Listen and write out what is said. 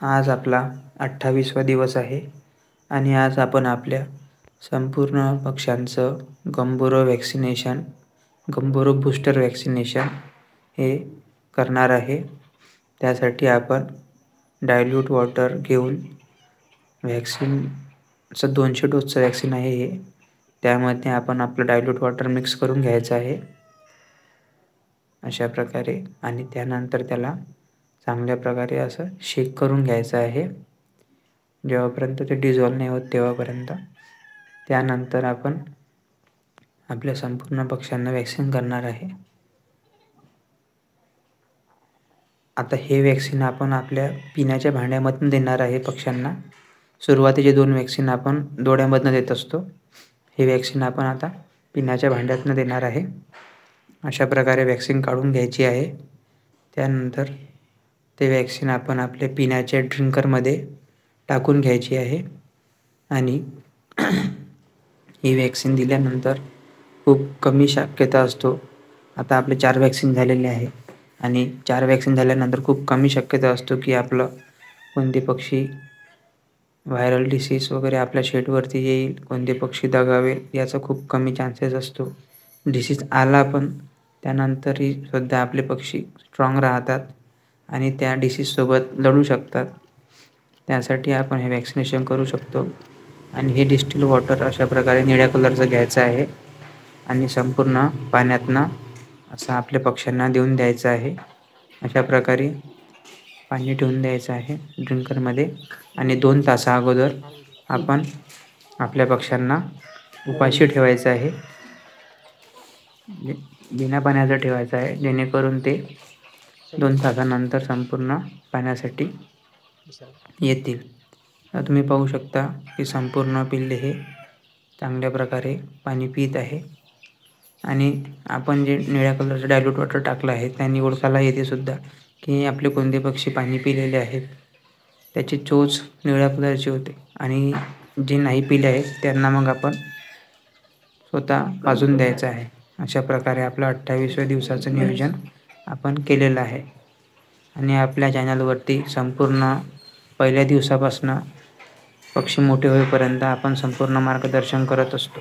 आज आपला 28वा दिवस आहे आणि आज आपण आपल्या संपूर्ण पक्ष्यांचं गंभीरो बूस्टर वॅक्सिनेशन हे करणार आहे. त्यासाठी आपण डायल्यूट वॉटर घेऊन वॅक्सिनचं 200 डोसचं वॅक्सिन आहे हे. त्यामध्ये आपण आपलं डायल्यूट वॉटर मिक्स करून घ्यायचं आहे अशा प्रकारे, आणि त्यानंतर त्याला चांगल्या प्रकारे असं शेक करून घ्यायचं आहे जेव्हापर्यंत ते डिझॉल्व नाही होत तेव्हापर्यंत. त्यानंतर आपण आपल्या संपूर्ण पक्ष्यांना वॅक्सिन करणार आहे. आता हे वॅक्सिन आपण आपल्या पिण्याच्या भांड्यामधून देणार आहे पक्ष्यांना. सुरुवातीचे 2 वॅक्सिन आपण डोळ्यामधून देत असतो. हे वॅक्सिन आपण आता पिण्याच्या भांड्यातून देणार आहे. अशा प्रकारे वॅक्सिन काढून घ्यायची आहे. त्यानंतर ते वॅक्सिन आपण आपल्या पिण्याच्या ड्रिंकरमध्ये टाकून घ्यायची आहे आणि ही वॅक्सिन दिल्यानंतर खूप कमी शक्यता असतो. आता आपले 4 वॅक्सिन झालेले आहे आणि 4 वॅक्सिन झाल्यानंतर खूप कमी शक्यता असतो की आपलं कोणते पक्षी व्हायरल डिसीज वगैरे आपल्या शेडवरती येईल, कोणते पक्षी दगावेल याचा खूप कमी चान्सेस असतो. डिसीज आला पण त्यानंतरही सुद्धा आपले पक्षी स्ट्रॉंग राहतात आणि त्या डिसीजसोबत लढू शकतात. त्यासाठी आपण हे वॅक्सिनेशन करू शकतो. आणि हे डिस्टिल वॉटर अशा प्रकारे निळ्या कलरचं घ्यायचं आहे आणि संपूर्ण पाण्यातनं असं आपल्या पक्ष्यांना देऊन द्यायचं आहे. अशा प्रकारे पाणी ठेवून द्यायचं आहे ड्रिंकरमध्ये आणि 2 तासा अगोदर आपण आपल्या पक्ष्यांना उपाशी ठेवायचं आहे. बिना पाण्याचं ठेवायचं आहे जेणेकरून ते 2 तासानंतर संपूर्ण पाण्यासाठी येतील. तुम्ही पाहू शकता की संपूर्ण पिल्ले हे चांगल्या प्रकारे पाणी पित आहे आणि आपण जे निळ्या कलरचं डायल्यूट वॉटर टाकलं आहे त्याने ओळखायला येते सुद्धा की आपले कोणते पक्षी पाणी पिलेले आहेत. त्याची चोच निळ्या कलरची होते आणि जे नाही पिले आहेत त्यांना मग आपण स्वतः पाजून द्यायचं आहे. अशा प्रकारे आपलं 28व्या दिवसाचं नियोजन आपण केलेलं आहे आणि आपल्या चॅनलवरती संपूर्ण पहिल्या दिवसापासून पक्षी मोठे होईपर्यंत आपण संपूर्ण मार्गदर्शन करत असतो.